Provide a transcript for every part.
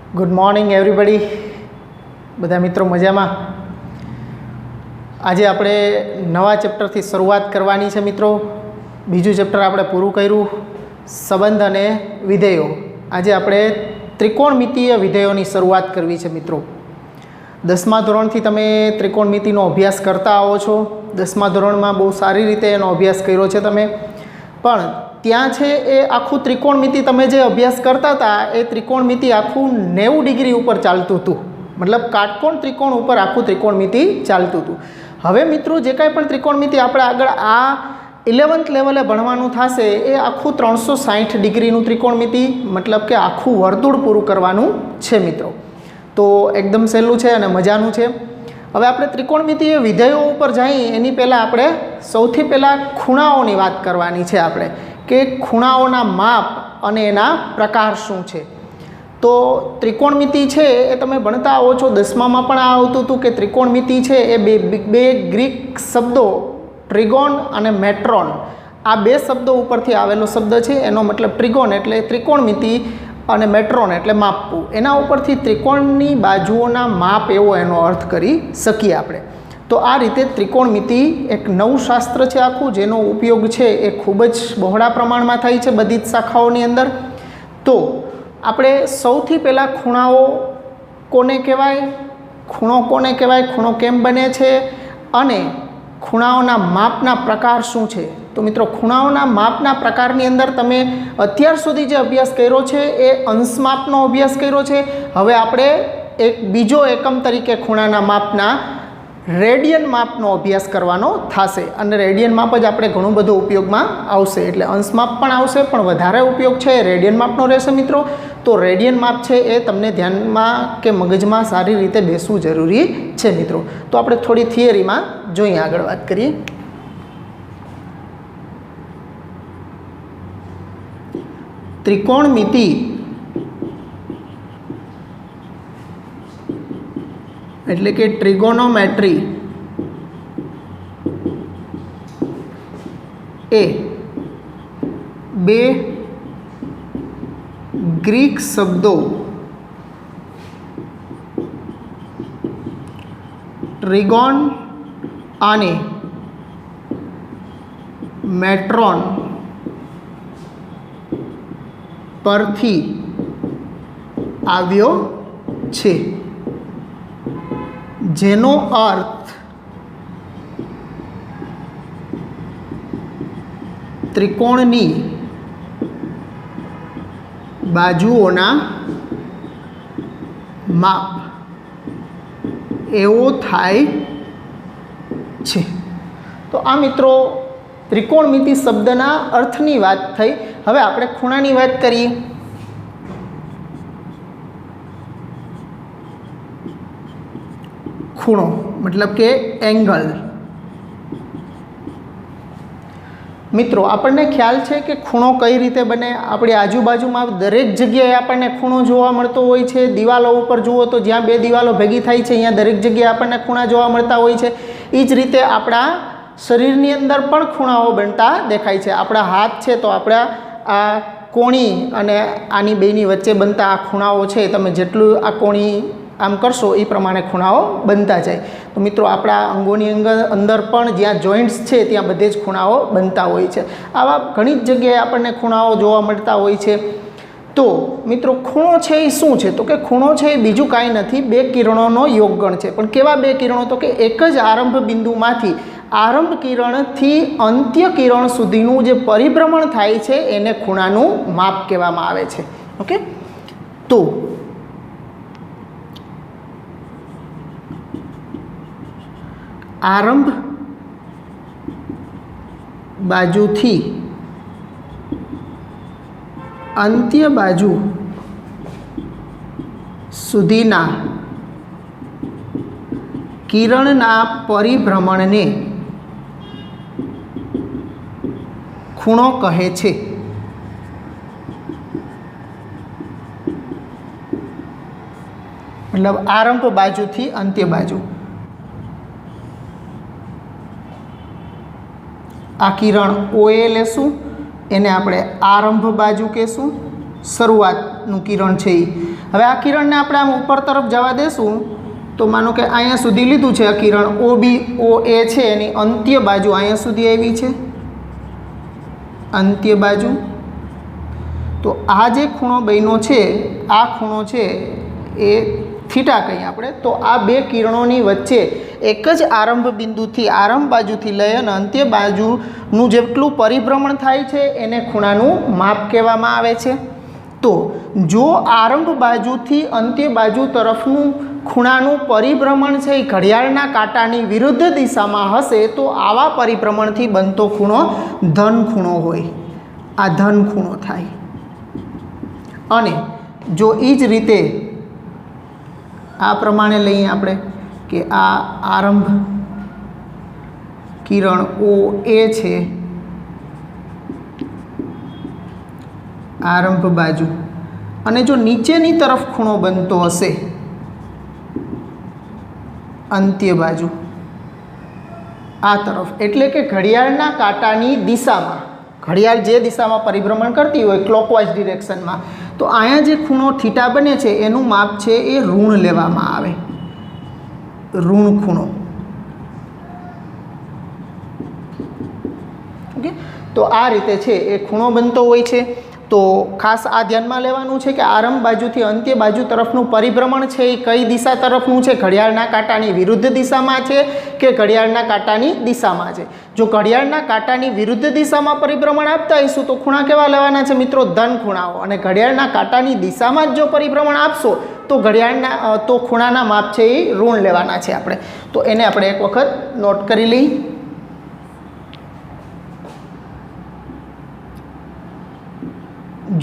Good morning everybody. बधा मित्रों मजा में। आज आपणे नवा चेप्टर थी शुरुआत करवानी छे मित्रों। बीजू चेप्टर आपणे पूरुं कर्युं, संबंध अने विधेयो। आज आपणे त्रिकोणमितीय विधेयोनी शुरुआत करवी छे मित्रों। 10मा धोरणथी तमे त्रिकोणमितिनो अभ्यास करता आवो छो। 10मा धोरणमां बहु सारी रीते एनो अभ्यास कर्यो छे तमे, पण त्यां छे ए आखुं त्रिकोणमिति तमे जे अभ्यास करता हता ए त्रिकोणमिति आखुं 90 डिग्री उपर चालतुं हतुं। मतलब काटकोण त्रिकोण उपर आखुं त्रिकोणमिति चालतुं हतुं। हवे मित्रों जे कांई पण त्रिकोणमिति आपणे आगळ आ 11th लेवले भणवानुं थशे ए आखुं 360 डिग्रीनुं त्रिकोणमिति, मतलब के आखुं वर्तुळ पूरुं करवानुं छे मित्रों। तो एकदम सहेલું છે અને મજાનું છે। હવે આપણે ત્રિકોણમિતિય વિધેયો ઉપર જઈએ એની પહેલાં આપણે સૌથી પહેલાં ખૂણાઓની વાત કરવાની છે આપણે, કે ખૂણાઓના માપ અને એના પ્રકાર શું છે। તો ત્રિકોણમિતિ છે એ તમે ભણતા આવો છો, 10મામાં પણ આ આવતું હતું કે ત્રિકોણમિતિ છે એ બે ગ્રીક શબ્દો ટ્રિગોન અને મેટ્રોન, આ બે શબ્દો ઉપરથી આવેલો શબ્દ છે। એનો મતલબ ટ્રિગોન એટલે ત્રિકોણમિતિ અને મેટ્રોન એટલે માપવું। એના ઉપરથી ત્રિકોણની બાજુઓના માપ એવો એનો અર્થ કરી શકીએ આપણે। તો આ રીતે ત્રિકોણમિતિ એક નવું શાસ્ત્ર છે આખું, જેનો ઉપયોગ છે એ ખૂબ જ બહોળા પ્રમાણમાં થાય છે બધી જ શાખાઓની અંદર। તો આપણે સૌથી પહેલાં ખૂણાઓ કોને કહેવાય, ખૂણો કોને કહેવાય, ખૂણો કેમ બને છે અને ખૂણાઓના માપના પ્રકાર શું છે। तो मित्रों खूणाओना मापना प्रकारनी अंदर तमे अत्यार सुधी जे अभ्यास कर्यो छे ए अंश मापनो अभ्यास कर्यो छे। हवे आपणे एक बीजो एकम तरीके खूणाना मापना रेडियन मापनो अभ्यास करवानो थशे अने रेडियन माप ज आपणे घणुं बधुं उपयोगमां आवशे। एटले अंश माप पण आवशे, पण वधारे उपयोग छे रेडियन मापनो रहेशे मित्रों। तो रेडियन माप छे ए तमने ध्यानमां के मगजमां सारी रीते बेसवुं जरूरी छे मित्रों। तो आपणे थोड़ी थियरीमां जोईए, आगळ वात करीए। त्रिकोणमिति एटले के ट्रिगोनोमेट्री ए बे ग्रीक शब्दों ट्रिगोन आने मेट्रोन परथी आव्यो छे, जेनो अर्थ त्रिकोणनी बाजुओना माप एवो थाय छे। तो आ मित्रों त्रिकोणमिति शब्दना अर्थनी वात थई। हवे आपणे खूणानी वात करीए। खूणो मतलब के एंगल। मित्रों आपने ख्याल है कि खूणो कई रीते बने। अपनी आजूबाजू में दरेक जगह आपने खूणो जोवा मळतो होय छे। दीवालों पर जुओ तो ज्यां बे दीवालों भेगी थाय छे अहींया दरेक जगह आपने खूणा जोवा मळता होय छे। ए ज रीते आपणा शरीरनी अंदर पण खूणाओ बनता देखाय छे। आपणा हाथ छे तो आपणा आ कोणी अने आनी बेनी वच्चे बनता आ खूणाओ छे, तमे जेटલું आ कोणी आम करशो ए प्रमाणे खूणाओ बनता जाए। तो मित्रों आपणा अंगोनी अंदर पण ज्यां जॉइंट्स छे त्यां बधे ज खूणाओ बनता होय छे। आवा घणी जग्याए आपणे खूणाओ जोवा मळता होय छे। तो मित्रों खूणो छे ए शुं छे, तो के खूणो छे ए बीजुं कांई नथी, बे किरणोनो योगगण छे। पण केवा बे किरणो, तो के एक ज आरंभ बिंदुमांथी आरंभ किरण थी अंत्य किरण सुधीनुं जे परिभ्रमण थाय छे एने खूणानुं माप कहेवामां आवे छे। ओके, तो आरंभ बाजुथी अंत्य बाजू सुधीना किरणना परिभ्रमणने खूणो कहे छे। मतलब आरंभ बाजू थी अंत्य बाजू आ किरण ओए लेशुं एने आपणे आरंभ बाजू कहेशुं, शरूआतनुं किरण छे હવે આ કિરણને આપણે આમ ઉપર તરફ જવા દેશું તો માનો કે અહીંયા સુધી લીધું છે આ કિરણ OA છે એની અંત્ય બાજુ અહીંયા સુધી આવી છે, અંત્ય બાજુ. તો આ જે ખૂણો બન્યો છે આ ખૂણો છે એ થીટા કહીએ આપણે. તો આ બે કિરણોની વચ્ચે એક જ આરંભ બિંદુથી આરંભ બાજુથી લઈ અને અંત્ય બાજુનું જેટલું પરિભ્રમણ થાય છે એને ખૂણાનું માપ કહેવામાં આવે છે. તો જો આરંભ બાજુથી અંત્ય બાજુ તરફનું ખૂણાનું પરિભ્રમણ છે એ ઘડિયાળના કાંટાની વિરુદ્ધ દિશામાં હશે તો આવા પરિભ્રમણથી બનતો ખૂણો ધન ખૂણો હોય. આ ધન ખૂણો થાય. અને જો એ જ રીતે આ પ્રમાણે લઈએ આપણે કે આ આરંભ કિરણ OA છે, આરંભ બાજુ, અને જો નીચેની તરફ ખૂણો બનતો હશે અંત્ય બાજુ આ તરફ, એટલે કે ઘડિયાળના કાંટાની દિશામાં, ઘડિયાળ જે દિશામાં પરિભ્રમણ કરતી હોય ક્લોકવાઇઝ ડિરેક્શનમાં, તો અહીંયા જે ખૂણો થીટા બને છે એનું માપ છે એ ઋણ લેવામાં આવે, ઋણ ખૂણો. ઓકે, તો આ રીતે છે એ ખૂણો બનતો હોય છે. તો ખાસ આ ધ્યાનમાં લેવાનું છે કે આરંભ બાજુથી અંત્ય બાજુ તરફનું પરિભ્રમણ છે એ કઈ દિશા તરફનું છે, ઘડિયાળના કાંટાની વિરુદ્ધ દિશામાં છે કે ઘડિયાળના કાંટાની દિશામાં છે. જો ઘડિયાળના કાંટાની વિરુદ્ધ દિશામાં પરિભ્રમણ આપતા હોઈશું તો ખૂણા કેવા લેવાના છે મિત્રો? ધન ખૂણાઓ. અને ઘડિયાળના કાંટાની દિશામાં જ જો પરિભ્રમણ આપશો તો તો ખૂણાના માપ છે એ ઋણ લેવાના છે આપણે. તો એને આપણે એક વખત નોટ કરી લઈએ.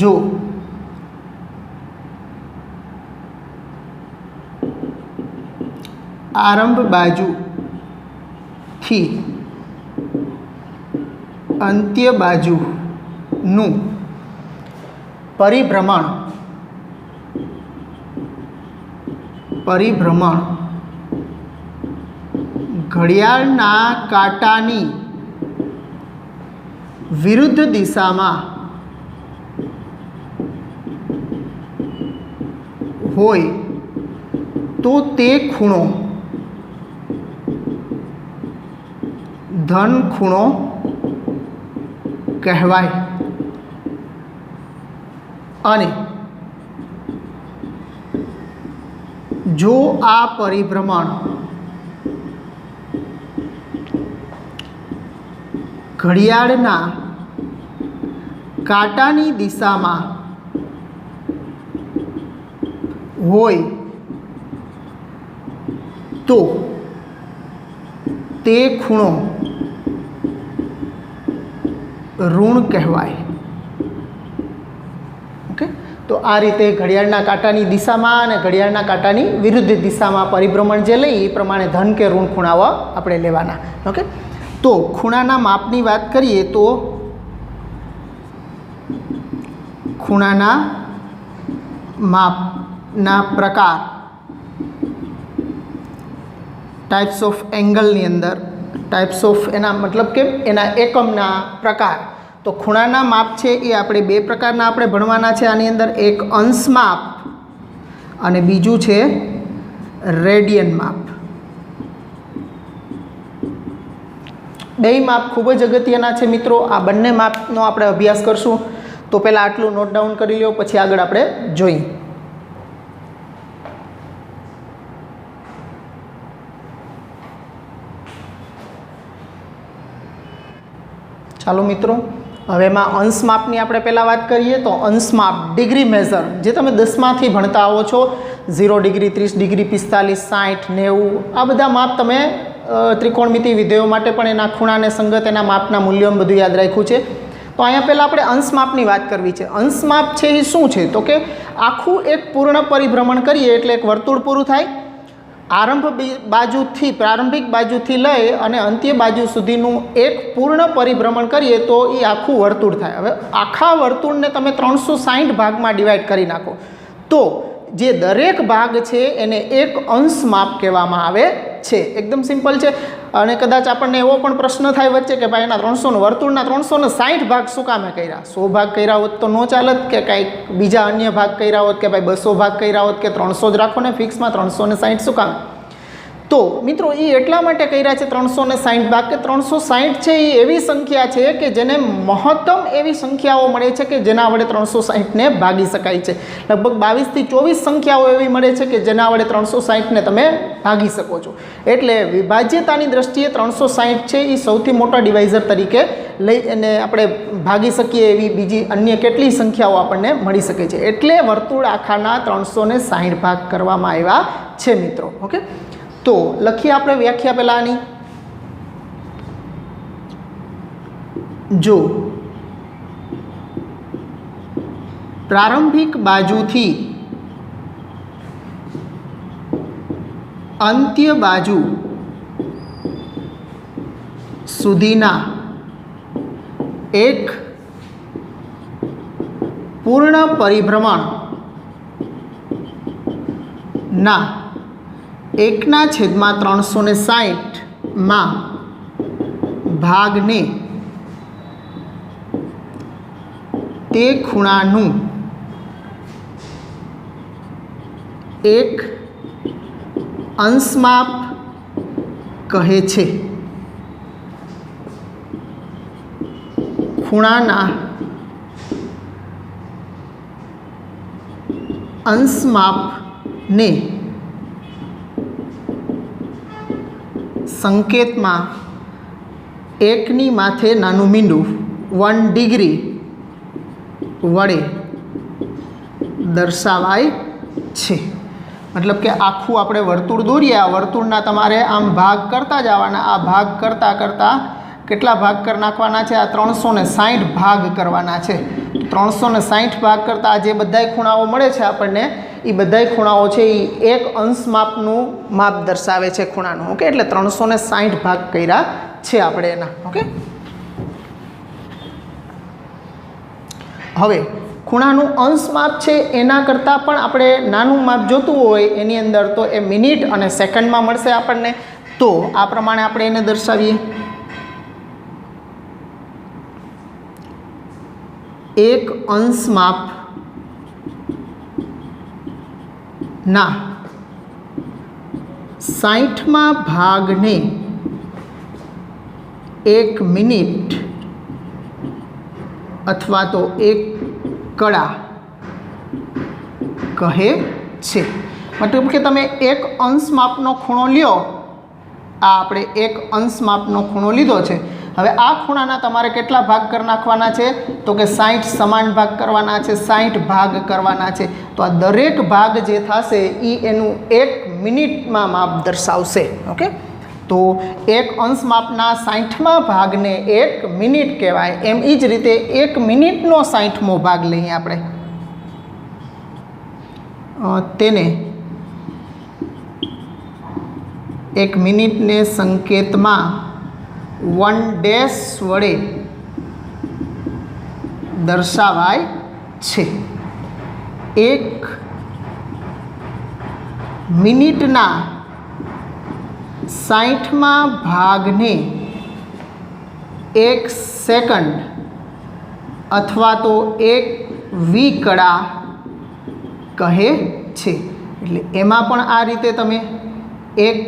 જો આરંભ બાજુથી અંત્ય બાજુનું પરિભ્રમણ ઘડિયાળના કાંટાની વિરુદ્ધ દિશામાં હોય તો તે ખૂણો ધન ખૂણો કહેવાય. અને જો આ પરિભ્રમણ ઘડિયાળના કાંટાની દિશામાં હોય તો તે ખૂણો ઋણ કહેવાય. ઓકે, તો આ રીતે ઘડિયાળના કાંટાની દિશામાં અને ઘડિયાળના કાંટાની વિરુદ્ધ દિશામાં પરિભ્રમણ જે લઈએ એ પ્રમાણે ધન કે ઋણ ખૂણાઓ આપણે લેવાના. ઓકે, તો ખૂણાના માપની વાત કરીએ તો ખૂણાના માપના પ્રકાર ટાઈપ્સ ઓફ એંગલની અંદર ટાઈપ્સ ઓફ એના મતલબ કે એના એકમના પ્રકાર. તો ખૂણાના માપ છે એ આપણે બે પ્રકારના આપણે ભણવાના છે આની અંદર. એક અંશ માપ અને બીજું છે રેડિયન માપ. બે માપ ખૂબ જ અગત્યના છે મિત્રો. આ બંને માપનો આપણે અભ્યાસ કરશું. તો પહેલાં આટલું નોટ ડાઉન કરી લો, પછી આગળ આપણે જોઈએ. ચાલો મિત્રો, હવે એમાં અંશ માપની આપણે પહેલાં વાત કરીએ. તો અંશ માપ ડિગ્રી મેઝર જે તમે 10માંથી ભણતા આવો છો, 0 ડિગ્રી, 30 ડિગ્રી, 45, 60, 90 આ બધા માપ તમે ત્રિકોણમિતિ વિધેયો માટે પણ એના ખૂણાને સંગત એના માપના મૂલ્યો બધું યાદ રાખ્યું છે. તો અહીંયા પહેલાં આપણે અંશ માપની વાત કરવી છે. અંશ માપ છે એ શું છે? તો કે આખું એક પૂર્ણ પરિભ્રમણ કરીએ એટલે એક વર્તુળ પૂરું થાય. પ્રારંભિક બાજુથી લઈ અને અંત્ય બાજુ સુધીનું એક પૂર્ણ પરિભ્રમણ કરીએ તો એ આખું વર્તુળ થાય. હવે આખા વર્તુળને તમે 360 ભાગમાં ડિવાઈડ કરી નાખો તો જે દરેક ભાગ છે એને એક અંશ માપ કહેવામાં આવે છે। એકદમ સિમ્પલ છે। અને કદાચ આપણને એવો પણ પ્રશ્ન થાય વચ્ચે કે ભાઈ એના 300 વર્તુળના 360 ભાગ શું કામે કર્યા? 100 ભાગ કર્યા હોત તો ન ચાલત, કે કાંઈક બીજા અન્ય ભાગ કર્યા હોત, કે ભાઈ 200 ભાગ કર્યા હોત, કે 300 જ રાખો ને ફિક્સમાં, 360 શું કામે? તો મિત્રો એ એટલા માટે કર્યા છે 360 ભાગ કે 360 છે એ એવી સંખ્યા છે કે જેને મહત્તમ એવી સંખ્યાઓ મળે છે કે જેના વડે 360ને ભાગી શકાય છે। લગભગ 22 થી 24 સંખ્યાઓ એવી મળે છે કે જેના વડે 360ને તમે ભાગી શકો છો। એટલે વિભાજ્યતાની દ્રષ્ટિએ 360 છે એ સૌથી મોટા ડિવાઇઝર તરીકે લઈ અને આપણે ભાગી શકીએ એવી બીજી અન્ય કેટલી સંખ્યાઓ આપણને મળી શકે છે। એટલે વર્તુળ આખાના 360 ભાગ કરવામાં આવ્યા છે મિત્રો। ઓકે, તો લખીએ આપણે વ્યાખ્યા પહેલાંની। જો પ્રારંભિક બાજુથી અંત્ય બાજુ સુધીના એક પૂર્ણ પરિભ્રમણના 1/360 ભાગને તે ખૂણાનું એક અંશમાપ કહે છે। ખૂણાના અંશમાપને સંકેતમાં 1ની માથે નાનું મીંડું 1 ડિગ્રી વડે દર્શાવાય છે। મતલબ કે આખું આપણે વર્તુળ દોરીએ, આ વર્તુળના તમારે આમ ભાગ કરતા જવાના। આ ભાગ કરતાં કેટલા ભાગ કરી નાખવાના છે? આ 360 ભાગ કરવાના છે। 360 ભાગ કરતાં જે બધાય ખૂણાઓ મળે છે આપણને, એ બધાય ખૂણાઓ છે એ એક અંશ માપનું માપ દર્શાવે છે ખૂણાનું। ઓકે, એટલે 360 ભાગ કર્યા છે આપણે એના। ઓકે, હવે ખૂણાનું અંશ માપ છે એના કરતાં પણ આપણે નાનું માપ જોતું હોય એની અંદર તો એ મિનિટ અને સેકન્ડમાં મળશે આપણને। તો આ પ્રમાણે આપણે એને દર્શાવીએ। એક અંશ માપના 60મા ભાગને 1 મિનિટ અથવા તો 1 કળા કહે છે। મતલબ કે તમે એક અંશ માપનો ખૂણો લ્યો, આ આપણે એક અંશ માપનો ખૂણો લીધો છે। હવે આ ખૂણાના તમારે કેટલા ભાગ કરી નાખવાના છે? તો કે 60 સમાન ભાગ કરવાના છે, 60 ભાગ કરવાના છે। તો આ દરેક ભાગ જે થશે એ એનું 1 મિનિટમાં માપ દર્શાવશે। ઓકે, તો એક અંશ માપના 60મા ભાગને 1 મિનિટ કહેવાય। એમ એ જ રીતે 1 મિનિટનો 60મો ભાગ લઈએ આપણે, તેને 1 મિનિટને સંકેતમાં 1 ડેશ વડે દર્શાવાય છે। 1 મિનિટના 60મા ભાગને 1 સેકન્ડ અથવા તો 1 વિકળા કહે છે। એટલે એમાં પણ આ રીતે તમે 1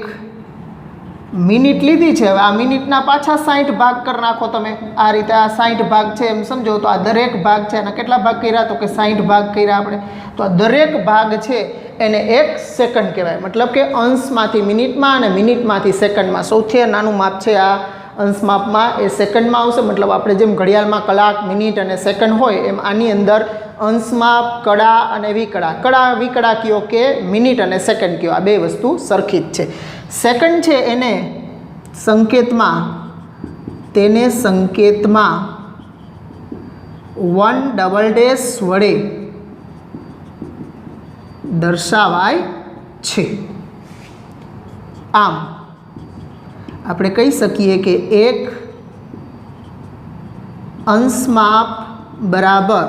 મિનિટ લીધી છે। હવે આ મિનિટના પાછા 60 ભાગ કરી નાખો તમે। આ રીતે આ 60 ભાગ છે એમ સમજો, તો આ દરેક ભાગ છે એના કેટલા ભાગ કર્યા? તો કે 60 ભાગ કર્યા આપણે। તો આ દરેક ભાગ છે એને 1 સેકન્ડ કહેવાય। મતલબ કે અંશમાંથી મિનિટમાં અને મિનિટમાંથી સેકન્ડમાં સૌથી નાનું માપ છે આ અંશ માપમાં એ સેકન્ડમાં આવશે। મતલબ આપણે જેમ ઘડિયાળમાં કલાક, મિનિટ અને સેકન્ડ હોય એમ આની અંદર અંશ માપ, કળા અને વિકળા, કળા વિકળા કયો કે મિનિટ અને સેકન્ડ કયો, આ બે વસ્તુ સરખી જ છે। સેકન્ડ છે એને સંકેતમાં 1 ડબલ ડેશ વડે દર્શાવાય છે। આમ આપણે કહી શકીએ કે 1 અંશ માપ બરાબર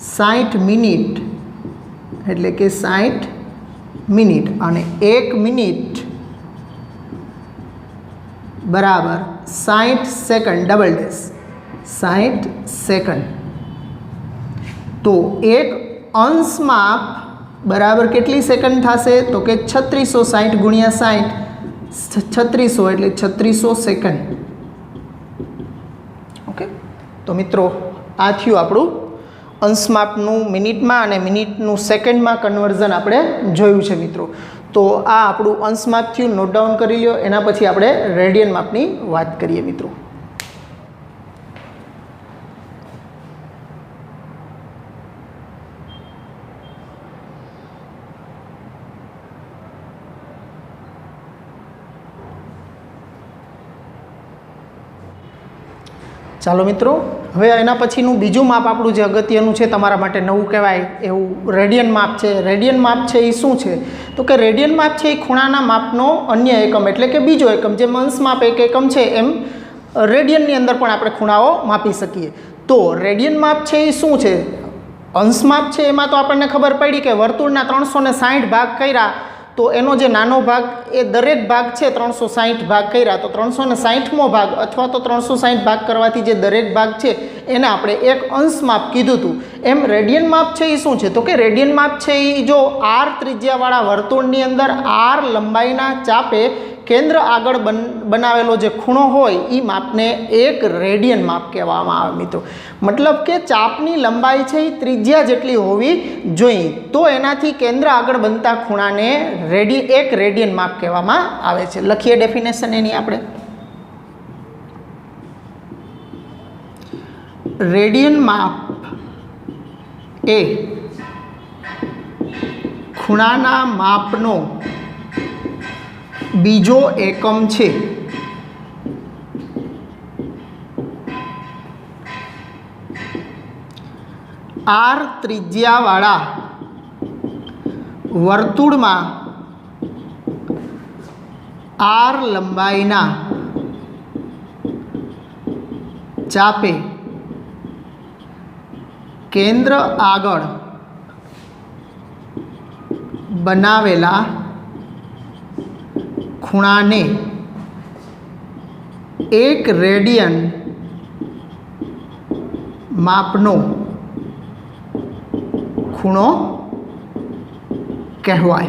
60 મિનિટ, એટલે કે 60 મિનિટ, અને 1 મિનિટ बराबर 60 सेकंड डबल डेश 60 सेकंड। तो एक अंश माप बराबर केटली सेकंड थशे तो के 3660 गुणिया 60 3600 एटले 3600 सेकंड। ओके, तो मित्रों आ थयुं आपणुं अंश मापनुं मिनिटमां अने मिनिटनुं सेकंडमां कन्वर्जन आपणे जोयुं छे मित्रों। तो आ आपणुं अंश माप थयुं, नोट डाउन करी लो। एना पछी आपणे रेडियन मापनी वात करीए मित्रों। ચાલો મિત્રો, હવે એના પછીનું બીજું માપ આપણું જે અગત્યનું છે, તમારા માટે નવું કહેવાય એવું રેડિયન માપ છે। રેડિયન માપ છે એ શું છે? તો કે રેડિયન માપ છે એ ખૂણાના માપનો અન્ય એકમ એટલે કે બીજો એકમ। જેમ અંશ માપ એક એકમ છે એમ રેડિયનની અંદર પણ આપણે ખૂણાઓ માપી શકીએ। તો રેડિયન માપ છે એ શું છે? અંશ માપ છે એમાં તો આપણને ખબર પડી કે વર્તુળના 360 ભાગ કર્યા तो एनो जे नानो भाग ए दरेक भाग छे 360 भाग कर्या तो 360मो भाग अथवा तो 360 भाग करवाथी जे दरेक भाग छे एने आपणे एक अंश माप कीधुं हतुं। एम रेडियन माप छे ई शुं छे? तो के रेडियन माप छे ई जो आर त्रिज्यावाळा वर्तुळनी अंदर आर लंबाईना चापे केंद्र आगळ बनावेलो जे खूणो होय ई मापने एक रेडियन माप कहेवामां आवे मित्रों। मतलब के चापनी लंबाई छे ई त्रिज्या जेटली होवी जोईए तो एनाथी केंद्र आगळ बनता खूणाने एक रेडियन माप कहेवामां आवे छे। लखीए डेफिनेशन एनी आपणे। रेडियन माप ए खूणाना मापनो बीजो एकम छे। आर त्रिज्यावाळा वर्तुळमां आर लंबाईना चापे केंद्र आगळ बनावेला खूणाने एक रेडियन मापनो खूणो कहेवाय।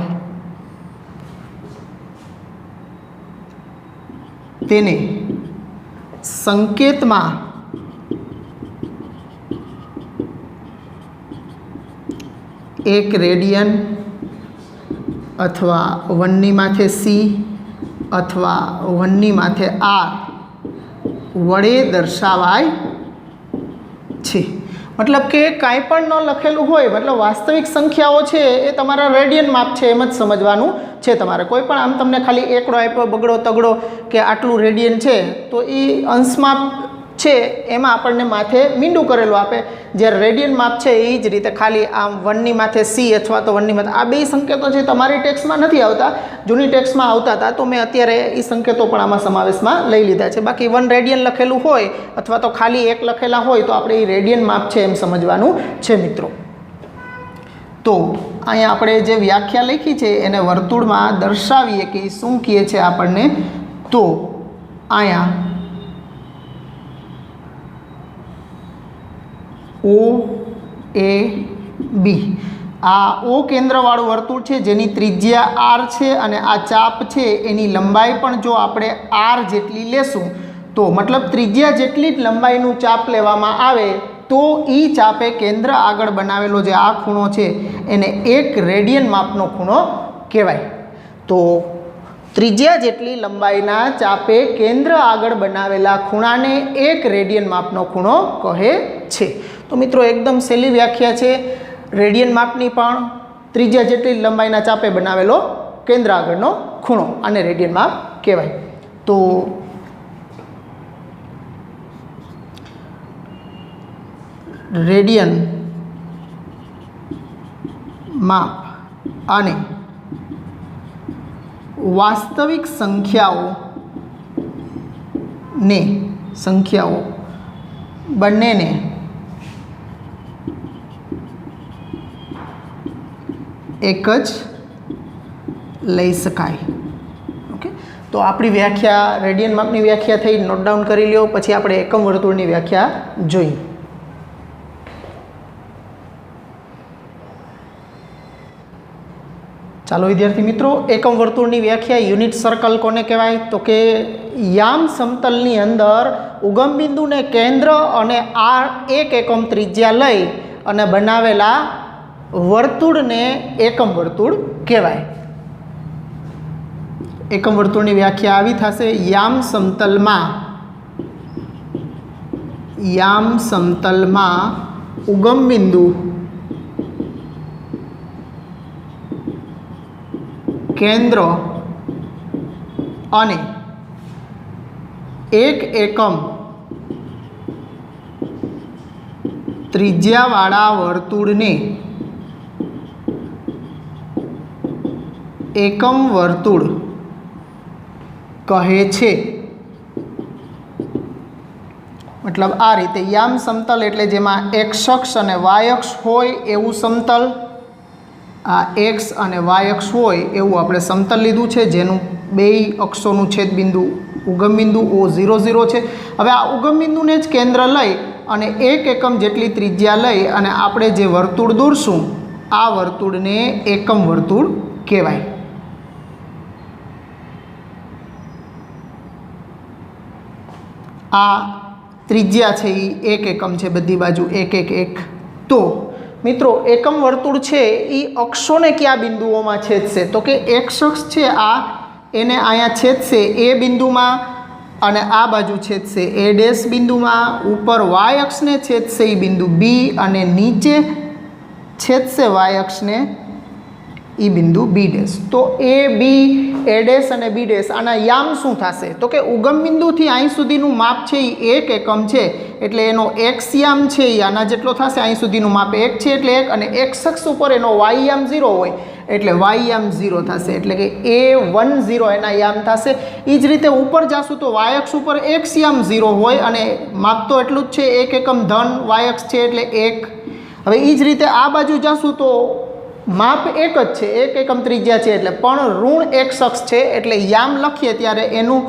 तेने संकेतमां एक रेडियन अथवा 1 माथे सी अथवा 1 माथे आर वडे दर्शावाय छे। मतलब के कांई पण न लखेलुं होय, मतलब वास्तविक संख्याओ छे ए तमारा रेडियन माप छे एम ज समजवानुं छे तमारे। कोई पण आम तमने खाली एकड़ो आप्यो बगड़ो तगड़ो के आटलू रेडियन छे तो ई अंश माप छे एमां आपणने माथे मींडुं करेલું आपे। ज्यारे रेडियन माप छे ए ज रीते खाली आम 1 माथे सी अथवा तो 1 माथे आ बे संकेतो छे तमारी टेक्स्टमां नथी आवता, जूनी टेक्स्टमां आवता हता तो मैं अत्यारे ई संकेतो पण आमां समावेशमां लई लीधा छे। बाकी 1 रेडियन लखेलुं होय अथवा तो खाली 1 लखेला होय तो आपणे ई रेडियन माप छे एम समजवानुं छे मित्रों। तो अहींया आपणे जे व्याख्या लखी छे एने वर्तुळमां दर्शावीए के शुं कहे छे आपणने। तो अहींया ओ ए बी आ ओ केंद्रवाळुं वर्तुळ छे जेनी त्रिज्या आर छे अने आ चाप छे एनी लंबाई पण जो आपणे आर जेटली लेशुं तो मतलब त्रिज्या जेटली ज लंबाईनुं चाप लेवामां आवे तो ई चापे केंद्र आगळ बनावेलो जे आ खूणो छे एने एक रेडियन मापनो खूणो कहेवाय। तो त्रिज्या जेटली लंबाईना चापे केंद्र आगळ बनावेला खूणाने एक रेडियन मापनो खूणो कहे छे। तो मित्रों एकदम सहेली व्याख्या छे रेडियन मापनी पण त्रिज्या जेटली लंबाईना चापे बनावेलो केंद्र आगळनो खूणो आने रेडियन माप कहेवाय। तो रेडियन माप आने वास्तविक संख्याओं बने ने एक ज लई शकाय। ओके, તો આપણી વ્યાખ્યા રેડિયન માપની વ્યાખ્યા થઈ, નોટ ડાઉન કરી લ્યો. પછી આપણે એકમ વર્તુળની વ્યાખ્યા જોઈ. ચાલો વિદ્યાર્થી મિત્રો, એકમ વર્તુળની વ્યાખ્યા યુનિટ સર્કલ કોને કહેવાય? તો કે યામ સમતલની અંદર ઉગમ બિંદુને કેન્દ્ર અને આ 1 એકમ ત્રિજ્યા લઈ અને બનાવેલા વર્તુળને એકમ વર્તુળ કહેવાય. એકમ વર્તુળની વ્યાખ્યા આવી થશે: યામ સમતલમાં ઉગમ બિંદુ કેન્દ્ર અને 1 એકમ ત્રિજ્યાવાળા વર્તુળને એકમ વર્તુળ કહે છે. મતલબ આ રીતે યામ સમતલ એટલે જેમાં x અક્ષ અને y અક્ષ હોય એવું સમતલ, આ x અને y અક્ષ હોય એવું આપણે સમતલ લીધું છે, જેનું બેય અક્ષોનું છેદબિંદુ ઉગમ બિંદુ O00 છે. હવે આ ઉગમ બિંદુને જ કેન્દ્ર લઈ અને 1 એકમ જેટલી ત્રિજ્યા લઈ અને આપણે જે વર્તુળ દોરશું આ વર્તુળને એકમ વર્તુળ કહેવાય. આ ત્રિજ્યા છે એ 1 એકમ છે, બધી બાજુ 1 1 1. તો મિત્રો એકમ વર્તુળ છે એ અક્ષોને કયા બિંદુઓમાં છેદશે? તો કે x અક્ષ છે આ, એને અહીંયા છેદશે એ બિંદુમાં અને આ બાજુ છેદશે એ ડેશ બિંદુમાં, ઉપર y અક્ષને છેદશે એ બિંદુ B અને નીચે છેદશે y અક્ષને એ બિંદુ B ડેશ. તો A B A ડેશ અને B ડેશ આના યામ શું થશે? તો કે ઉગમ બિંદુથી અહીં સુધીનું માપ છે એ 1 એકમ છે એટલે એનો x યામ છે એ આના જેટલો થશે. અહીં સુધીનું માપ 1 છે એટલે 1, અને x અક્ષ ઉપર એનો y યામ 0 હોય એટલે y યામ 0 થશે, એટલે કે A10 એના યામ થશે. એ જ રીતે ઉપર જાશું તો y અક્ષ ઉપર x યામ 0 હોય અને માપ તો એટલું જ છે 1 એકમ ધન y અક્ષ છે એટલે 1. હવે એ જ રીતે આ બાજુ જાશું તો માપ 1 જ છે, 1 એકમ ત્રિજ્યા છે એટલે પણ ઋણ x અક્ષ છે એટલે યામ લખીએ ત્યારે એનું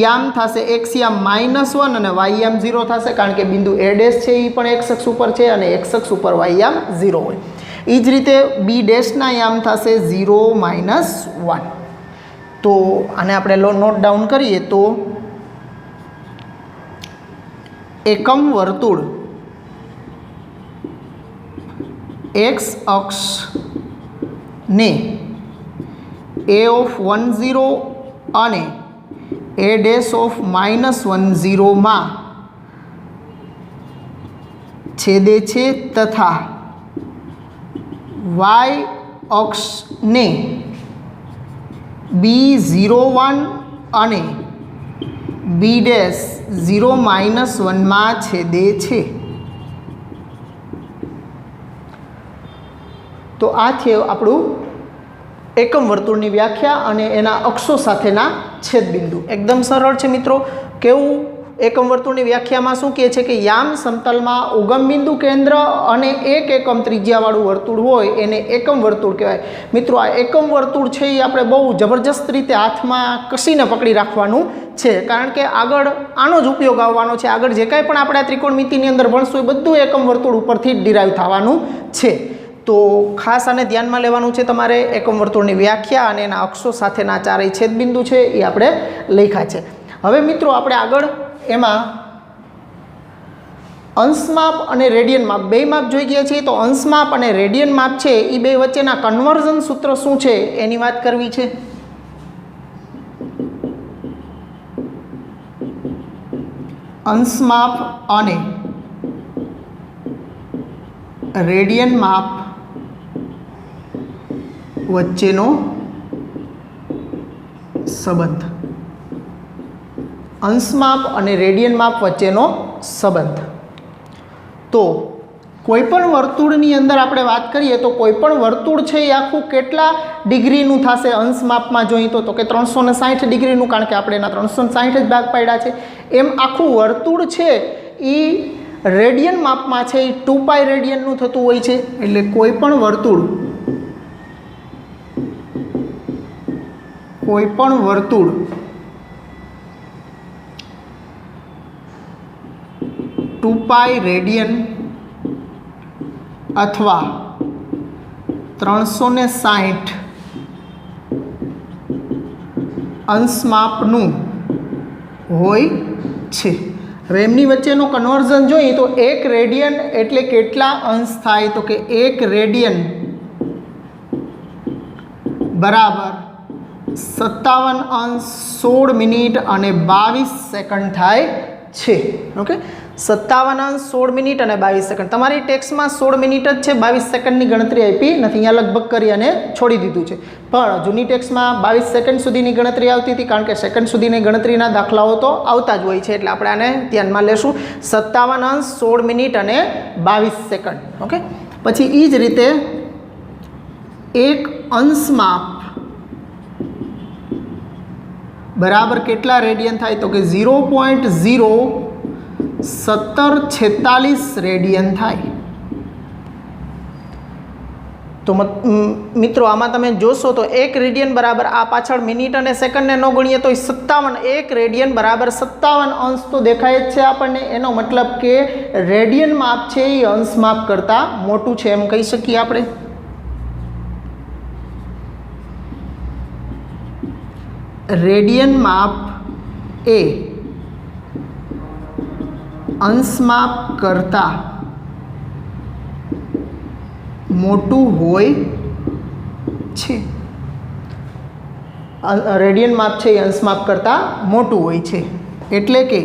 યામ થશે x યામ -1 અને y યામ 0 થશે, કારણ કે બિંદુ A ડેશ છે એ પણ x અક્ષ ઉપર છે અને x અક્ષ ઉપર y યામ 0 હોય. એ જ રીતે B ડેશના યામ થશે 0 -1. તો આને આપણે નોટ ડાઉન કરીએ તો એકમ વર્તુળ x અક્ષને A10 અને A ડેશ ઓફ -10 માં છેદે છે તથા y અક્ષને B01 અને B ડેશ 0 -1 માં છેદે છે. તો આ છે આપણું એકમ વર્તુળની વ્યાખ્યા અને એના અક્ષો સાથેના છેદબિંદુ. એકદમ સરળ છે મિત્રો. કેવું એકમ વર્તુળની વ્યાખ્યામાં શું કહે છે કે યામ સમતલમાં ઉગમ બિંદુ કેન્દ્ર અને 1 એકમ ત્રિજ્યાવાળું વર્તુળ હોય એને એકમ વર્તુળ કહેવાય. મિત્રો આ એકમ વર્તુળ છે એ આપણે બહુ જબરજસ્ત રીતે હાથમાં કસીને પકડી રાખવાનું છે, કારણ કે આગળ આનો જ ઉપયોગ આવવાનો છે. આગળ જે કાંઈ પણ આપણે આ ત્રિકોણમિતિની અંદર ભણશું એ બધું એકમ વર્તુળ ઉપરથી જ ડિરાઈવ થવાનું છે. તો ખાસ આને ધ્યાનમાં લેવાનું છે તમારે. એકમ વર્તુળની વ્યાખ્યા અને એના અક્ષો સાથેના ચારેય છેદબિંદુ છે એ આપણે લખ્યા છે. હવે મિત્રો આપણે આગળ એમાં અંશ માપ અને રેડિયન માપ બે માપ જોઈ ગયા છીએ. તો અંશ માપ અને રેડિયન માપ છે એ બે વચ્ચેના કન્વર્ઝન સૂત્ર શું છે એની વાત કરવી છે. અંશ માપ અને રેડિયન માપ વચ્ચેનો સંબંધ. અંશ માપ અને રેડિયન માપ વચ્ચેનો સંબંધ. તો કોઈપણ વર્તુળની અંદર આપણે વાત કરીએ તો કોઈપણ વર્તુળ છે એ આખું કેટલા ડિગ્રીનું થશે અંશ માપમાં જોઈએ તો કે 360 ડિગ્રીનું, કારણ કે આપણે એના 360 જ ભાગ પાડ્યા છે. એમ આખું વર્તુળ છે એ રેડિયન માપમાં છે એ 2π રેડિયનનું થતું હોય છે. એટલે કોઈપણ વર્તુળ 2π રેડિયન અથવા 360 અંશ માપનું હોય છે। હવે એમની વચ્ચેનું કન્વર્ઝન જોઈએ તો 1 રેડિયન એટલે કેટલા અંશ થાય? તો કે 1 રેડિયન બરાબર 57 અંશ 16 મિનિટ અને 22 સેકન્ડ થાય છે। ઓકે, 57 અંશ 16 મિનિટ અને 22 સેકન્ડ। તમારી ટેક્સ્ટમાં 16 મિનિટ જ છે, 22 સેકન્ડની ગણતરી આપી નથી, અહીંયા લગભગ કરી અને છોડી દીધું છે, પણ જૂની ટેક્સ્ટમાં 22 સેકન્ડ સુધીની ગણતરી આવતી હતી, કારણ કે સેકન્ડ સુધીની ગણતરીના દાખલાઓ તો આવતા જ હોય છે, એટલે આપણે આને ધ્યાનમાં લેશું। 57 અંશ 16 મિનિટ અને 22 સેકન્ડ। ઓકે, પછી એ જ રીતે એક અંશ માપ બરાબર કેટલા રેડિયન થાય? તો કે 0.01746 રેડિયન થાય। તો મિત્રો આમાં તમે જોશો તો 1 રેડિયન બરાબર આ પાછળ મિનિટ અને સેકન્ડને ન ગણીએ તો 57, 1 રેડિયન બરાબર 57 અંશ તો દેખાય જ છે આપણને। એનો મતલબ કે રેડિયન માપ છે એ અંશ માપ કરતાં મોટું છે એમ કહી શકીએ આપણે। રેડિયન માપ એ અંશ માપ કરતાં મોટું હોય છે। રેડિયન માપ છે એ અંશ માપ કરતાં મોટું હોય છે, એટલે કે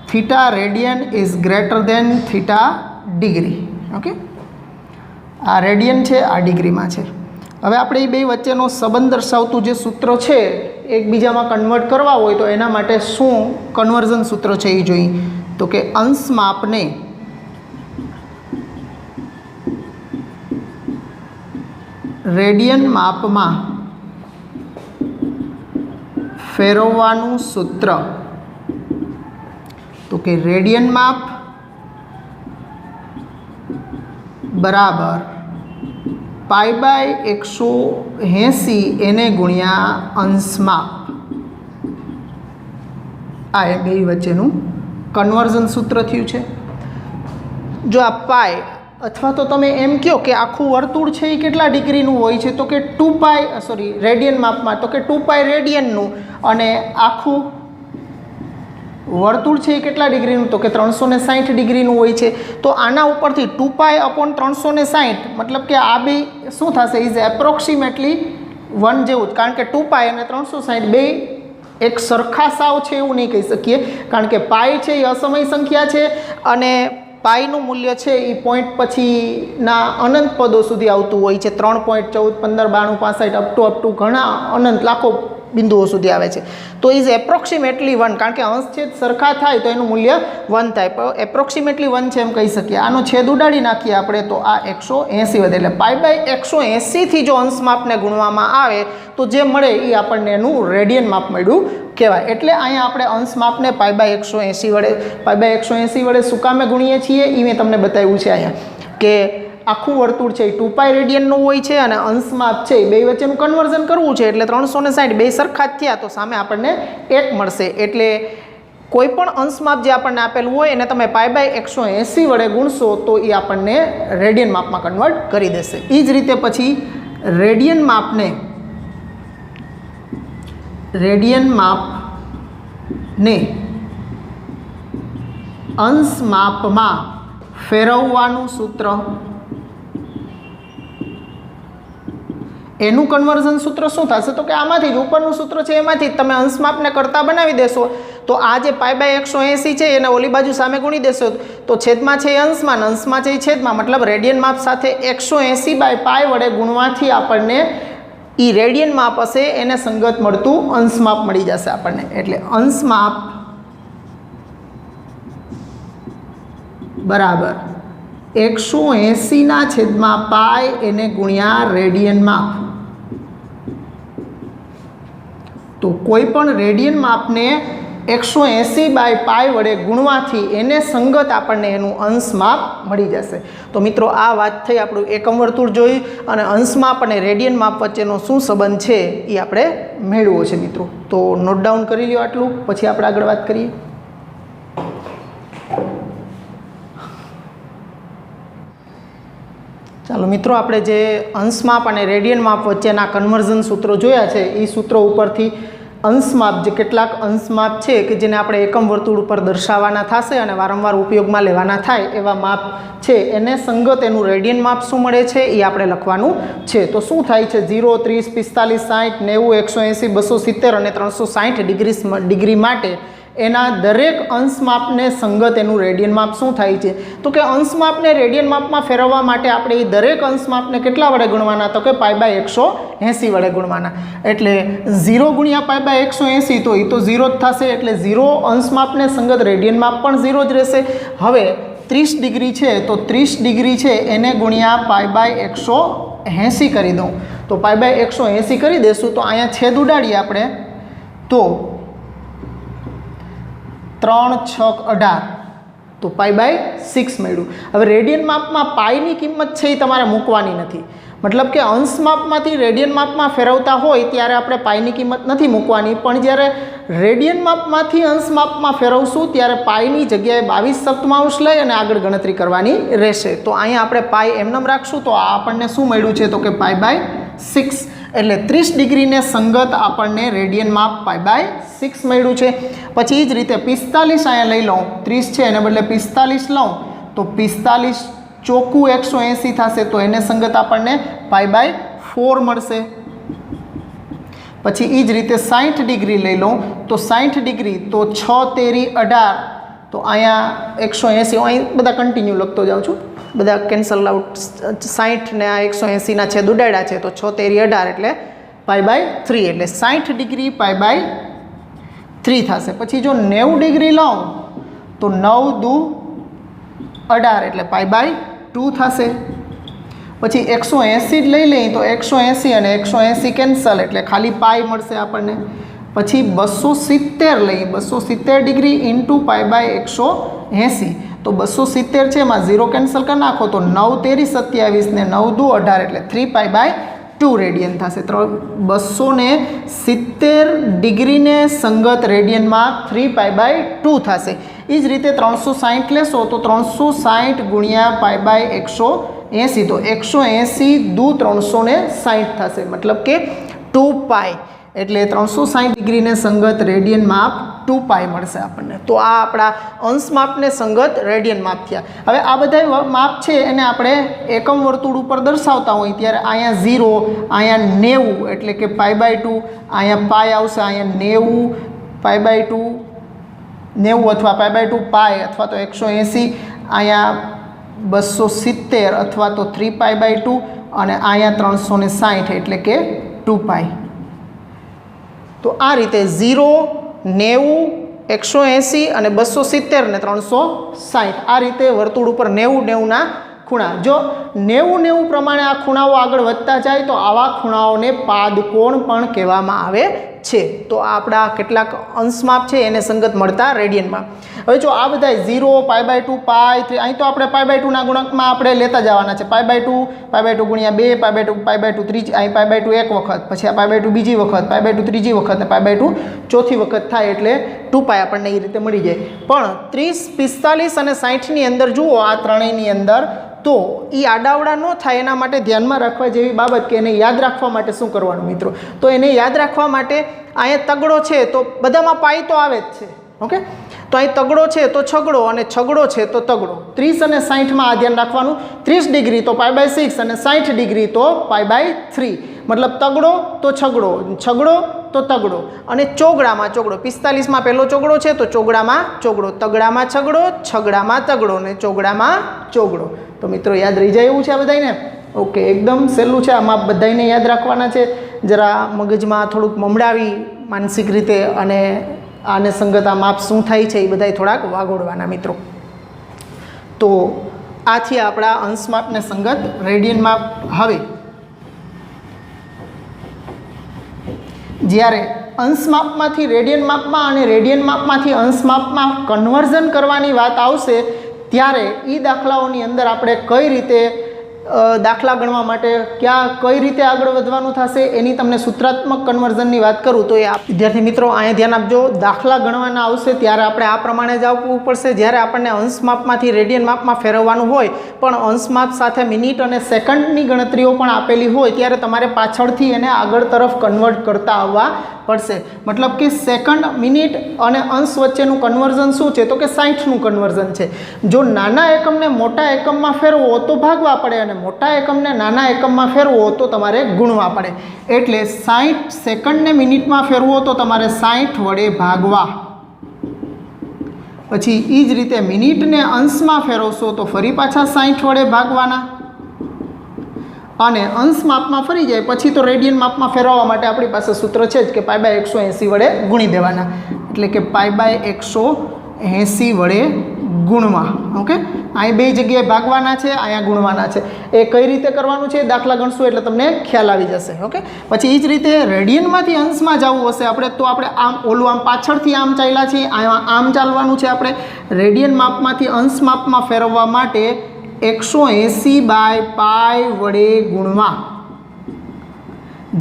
theta radian is greater than theta degree. Okay, આ રેડિયન છે, આ ડિગ્રીમાં છે। હવે આપણે એ બે વચ્ચેનો સંબંધ દર્શાવતું જે સૂત્ર છે એકબીજામાં કન્વર્ટ કરવા હોય તો એના માટે શું કન્વર્ઝન સૂત્ર છે એ જોઈએ। તો કે અંશ માપને રેડિયન માપમાં ફેરવવાનું સૂત્ર। તો કે રેડિયન માપ બરાબર π/180 એને ગુણ્યા અંશ માપ। આ એ બે વચ્ચેનું કન્વર્ઝન સૂત્ર થયું છે। જો આ પાઈ અથવા તો તમે એમ કહો કે આખું વર્તુળ છે એ કેટલા ડિગ્રીનું હોય છે? તો કે 2π રેડિયન માપમાં તો કે 2π રેડિયનનું, અને આખું વર્તુળ છે એ કેટલા ડિગ્રીનું? તો કે 360 ડિગ્રીનું હોય છે। તો આના ઉપરથી 2π/360 મતલબ કે આ બે શું થશે? ઇઝ એપ્રોક્સિમેટલી 1 જેવું જ, કારણ કે 2π અને 360 બે એક સરખા સાવ છે એવું નહીં કહી શકીએ, કારણ કે પાઈ છે એ અસમય સંખ્યા છે અને પાઈનું મૂલ્ય છે એ પોઈન્ટ પછીના અનંત પદો સુધી આવતું હોય છે। 3.14, 15, 92, 65 અપ ટુ ઘણા અનંત લાખો બિંદુઓ સુધી આવે છે। તો ઇઝ એપ્રોક્સિમેટલી 1, કારણ કે અંશ છેદ સરખા થાય તો એનું મૂલ્ય 1 થાય, પણ એપ્રોક્સિમેટલી 1 છે એમ કહી શકીએ। આનો છેદ ઉડાડી નાખીએ આપણે તો આ 180 વધે, એટલે π/180 થી જો અંશ માપને ગુણવામાં આવે તો જે મળે એ આપણને એનું રેડિયન માપ મળ્યું કહેવાય। એટલે અહીંયા આપણે અંશ માપને π/180 વડે શું કામે ગુણીએ છીએ એ મેં તમને બતાવ્યું છે અહીંયા, કે આખું વર્તુળ છે એ 2π રેડિયનનું હોય છે અને અંશ માપ છે એ બે વચ્ચેનું કન્વર્ઝન કરવું છે, એટલે 360 બે સરખા જ થયા તો સામે આપણને 1 મળશે। એટલે કોઈ પણ અંશ માપ જે આપણને આપેલું હોય એને તમે π/180 વડે ગુણશો તો એ આપણને રેડિયન માપમાં કન્વર્ટ કરી દેશે। એ જ રીતે પછી રેડિયન માપને અંશ માપમાં ફેરવવાનું સૂત્ર, એનું કન્વર્ઝન સૂત્ર શું થશે? તો કે આમાંથી જ ઉપરનું સૂત્ર છે એમાંથી જ તમે અંશ માપને કરતા બનાવી દેશો તો આ જે π/180 છે એને ઓલી બાજુ સામે ગુણી દેશો તો છેદમાં છે એ અંશમાં, અંશમાં છે એ છેદમાં, મતલબ રેડિયન માપ સાથે 180/π વડે ગુણવાથી આપણને એ રેડિયન માપ હશે એને સંગત મળતું અંશ માપ મળી જશે આપણને। એટલે અંશ માપ બરાબર 180/π એને ગુણ્યા રેડિયન માપ। તો કોઈ પણ રેડિયન માપને 180/π વડે ગુણવાથી એને સંગત આપણને એનું અંશ માપ મળી જશે। તો મિત્રો આ વાત થઈ, આપણું એકમ વર્તુળ જોઈ અને અંશ માપ અને રેડિયન માપ વચ્ચેનો શું સંબંધ છે એ આપણે મેળવવો છે મિત્રો. તો નોટ ડાઉન કરી લ્યો આટલું, પછી આપણે આગળ વાત કરીએ. ચાલો મિત્રો, આપણે જે અંશ માપ અને રેડિયન માપ વચ્ચેના કન્વર્ઝન સૂત્રો જોયા છે, એ સૂત્રો ઉપરથી અંશ માપ, જે કેટલાક અંશ માપ છે કે જેને આપણે એકમ વર્તુળ ઉપર દર્શાવવાના થશે અને વારંવાર ઉપયોગમાં લેવાના થાય એવા માપ છે, એને સંગત એનું રેડિયન માપ શું મળે છે એ આપણે લખવાનું છે. તો શું થાય છે? 0, 30, 45, 60, 90, 180, 270 અને 360 ડિગ્રી માટે એના દરેક અંશ માપને સંગત એનું રેડિયન માપ શું થાય છે? તો કે અંશ માપને રેડિયન માપમાં ફેરવવા માટે આપણે એ દરેક અંશ માપને કેટલા વડે ગુણવાના? તો કે π/180 વડે ગુણવાના. એટલે 0 ગુણ્યા π/180 તો એ તો 0 જ થશે. એટલે 0 અંશ માપને સંગત રેડિયન માપ પણ 0 જ રહેશે. હવે 30 ડિગ્રી છે તો 30 ડિગ્રી છે એને ગુણ્યા π/180 કરી દઉં. તો π/180 કરી દેશું તો અહીંયા છેદ ઉડાડીએ આપણે, તો 3 6 18, તો π/6 મળ્યું. હવે રેડિયન માપમાં પાઈની કિંમત છે એ તમારે મૂકવાની નથી. મતલબ કે અંશ માપમાંથી રેડિયન માપમાં ફેરવતા હોય ત્યારે આપણે પાઈની કિંમત નથી મૂકવાની, પણ જ્યારે રેડિયન માપમાંથી અંશ માપમાં ફેરવશું ત્યારે પાઈની જગ્યાએ 22 સપ્તમાંશ લઈ અને આગળ ગણતરી કરવાની રહેશે. તો અહીંયા આપણે પાઈ એમનેમ રાખશું. તો આ આપણને શું મળ્યું છે? તો કે π/6. એટલે 30 ડિગ્રીને સંગત આપણને રેડિયન માપ π/6 મળ્યું છે. પછી એ જ રીતે 45 અહીંયા લઈ લઉં, 30 છે એને બદલે 45 લઉં તો 45 ચોખ્ખું 180 થશે. તો એને સંગત આપણને π/4 મળશે. પછી એ જ રીતે 60 ડિગ્રી લઈ લઉં તો 60 ડિગ્રી તો 6 તેરી 18, તો અહીંયા 180. અહીં બધા કન્ટિન્યુ લખતો જાઉં છું, બધા કેન્સલ આઉટ. 60 ને આ 180ના છેદ ઉડાડ્યા છે તો 6 તેરી 18 એટલે π/3. એટલે 60 ડિગ્રી π/3 થશે. પછી જો 90 ડિગ્રી લઉં તો 9 દુ 18 એટલે π/2 થશે. પછી 180 જ લઈ લઈએ તો 180 અને 180 કેન્સલ એટલે ખાલી પાઈ મળશે આપણને. પછી 270 લઈએ, 270 ડિગ્રી ઇન્ટુ π/180, તો 270 છે એમાં 0 કેન્સલ કરી નાખો તો 9 તેરી 27 ને 9 દુ 18 એટલે 3π/2 રેડિયન થશે. 270 ડિગ્રીને સંગત રેડિયનમાં 3π/2 થશે. એ જ રીતે 360 લેશો તો 360 ગુણ્યા π/180, તો 180 દુ 360 થશે. મતલબ કે 2π, એટલે 360 ડિગ્રીને સંગત રેડિયન માપ 2π મળશે આપણને. તો આ આપણા અંશ માપને સંગત રેડિયન માપ થયા. હવે આ બધા માપ છે એને આપણે એકમ વર્તુળ ઉપર દર્શાવતા હોય ત્યારે અહીંયા 0, અહીંયા 90 એટલે કે π/2, અહીંયા પાય આવશે, અહીંયા 90 π/2, 90 અથવા π/2 પાય અથવા તો 180, અહીંયા 270 અથવા તો 3π/2 અને અહીંયા 360 એટલે કે 2π. તો આ રીતે 0, 90, 180 અને 270 ને 360 આ રીતે વર્તુળ ઉપર 90-90ના ખૂણા. જો 90-90 પ્રમાણે આ ખૂણાઓ આગળ વધતા જાય તો આવા ખૂણાઓને પાદકોણ પણ કહેવામાં આવે છે. તો આ આપણા કેટલાક અંશ માપ છે એને સંગત મળતા રેડિયનમાં. હવે જો આ બધા 0, π/2, પાય, અહીં તો આપણે π/2 ના ગુણકમાં આપણે લેતા જવાના છે. π/2 ગુણ્યા 2, π/2 ત્રીજી, અહીં π/2 એક વખત, પછી આ π/2 બીજી વખત, π/2 ત્રીજી વખત ને π/2 ચોથી વખત થાય એટલે 2π આપણને એ રીતે મળી જાય. પણ 30, 45 અને 60ની અંદર જુઓ, આ ત્રણેયની અંદર તો એ આડાવડા ન થાય એના માટે ધ્યાનમાં રાખવા જેવી બાબત કે એને યાદ રાખવા માટે શું કરવાનું મિત્રો? તો એને યાદ રાખવા માટે અહીંયા તગડો છે તો બધામાં પાઈ તો આવે જ છે. ઓકે, તો અહીં તગડો છે તો છગડો અને છગડો છે તો તગડો. 30 અને 60માં આ ધ્યાન રાખવાનું. 30 ડિગ્રી તો π/6 અને 60 ડિગ્રી તો π/3. મતલબ તગડો તો છગડો, છગડો તો તગડો અને ચોગડામાં ચોગડો. 45માં પહેલો ચોગડો છે તો ચોગડામાં ચોગડો, તગડામાં છગડો, છગડામાં તગડો ને ચોગડામાં ચોગડો. તો મિત્રો યાદ રહી જાય એવું છે આ બધાને? ઓકે, એકદમ સહેલું છે. આમાં બધાને યાદ રાખવાના છે. જરા મગજમાં થોડુંક મમડાવી માનસિક રીતે અને આને સંગત આ માપ શું થાય છે એ બધાય થોડાક વાગોડવાના મિત્રો. તો આથી આપણા અંશ માપને સંગત રેડિયન માપ. હવે જ્યારે અંશ માપમાંથી રેડિયન માપમાં અને રેડિયન માપમાંથી અંશ માપમાં કન્વર્ઝન કરવાની વાત આવશે ત્યારે એ દાખલાઓની અંદર આપણે કઈ રીતે દાખલા ગણવા માટે કઈ રીતે આગળ વધવાનું થશે એની તમને સૂત્રાત્મક કન્વર્ઝનની વાત કરું તો એ વિદ્યાર્થી મિત્રો અહીંયા ધ્યાન આપજો. દાખલા ગણવાના આવશે ત્યારે આપણે આ પ્રમાણે જ આવવું પડશે. જ્યારે આપણને અંશ માપમાંથી રેડિયન માપમાં ફેરવવાનું હોય પણ અંશ માપ સાથે મિનિટ અને સેકન્ડની ગણતરીઓ પણ આપેલી હોય ત્યારે તમારે પાછળથી એને આગળ તરફ કન્વર્ટ કરતા આવવા પડશે. મતલબ કે સેકન્ડ, મિનિટ અને અંશ વચ્ચેનું કન્વર્ઝન શું છે તો કે 60નું કન્વર્ઝન છે. જો નાના એકમને મોટા એકમમાં ફેરવો તો ભાગવા પડે અને મોટા એકમને નાના એકમમાં ફેરવો તો તમારે ગુણવા પડે. એટલે 60 સેકન્ડને મિનિટમાં ફેરવો તો તમારે 60 વડે ભાગવા. પછી એ જ રીતે મિનિટને અંશમાં ફેરવશો તો ફરી પાછા 60 વડે ભાગવાના. અને અંશ માપમાં ફરી જાય પછી તો રેડિયન માપમાં ફેરવવા માટે આપણી પાસે સૂત્ર છે જ કે π/180 વડે ગુણી દેવાના. એટલે કે π/180 વડે ગુણવા. ઓકે, અહીં બે જગ્યાએ ભાગવાના છે, અહીંયા ગુણવાના છે. એ કઈ રીતે કરવાનું છે દાખલા ગણશું એટલે તમને ખ્યાલ આવી જશે. ઓકે, પછી એ જ રીતે રેડિયનમાંથી અંશમાં જવું હશે આપણે તો આપણે આમ પાછળથી આમ ચાલ્યા છીએ, આમ ચાલવાનું છે. આપણે રેડિયન માપમાંથી અંશ માપમાં ફેરવવા માટે 180/π વડે ગુણવા,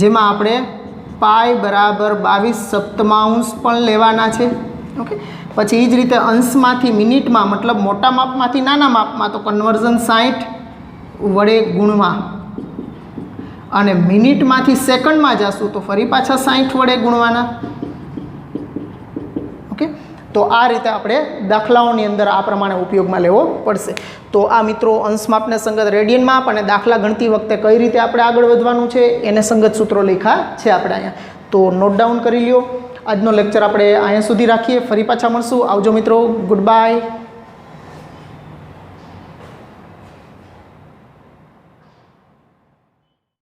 જેમાં આપણે π = 22/7 પણ લેવાના છે. ઓકે, પછી એ જ રીતે અંશમાંથી મિનિટમાં મતલબ મોટા માપમાંથી નાના માપમાં તો કન્વર્ઝન 60 વડે ગુણવા અને મિનિટમાંથી સેકન્ડમાં જશું તો ફરી પાછા 60 વડે ગુણવાના. ઓકે, તો આ રીતે આપણે દાખલાઓની અંદર આ પ્રમાણે ઉપયોગમાં લેવો પડશે. તો આ મિત્રો અંશ માપને સંગત રેડિયન માપ અને દાખલા ગણતી વખતે કઈ રીતે આપણે આગળ વધવાનું છે એને સંગત સૂત્રો લખ્યા છે આપણે અહીંયા. તો નોટ ડાઉન કરી લ્યો. આજનો લેક્ચર આપણે અહીંયા સુધી રાખીએ. ફરી પાછા મળશું. આવજો મિત્રો. Good bye.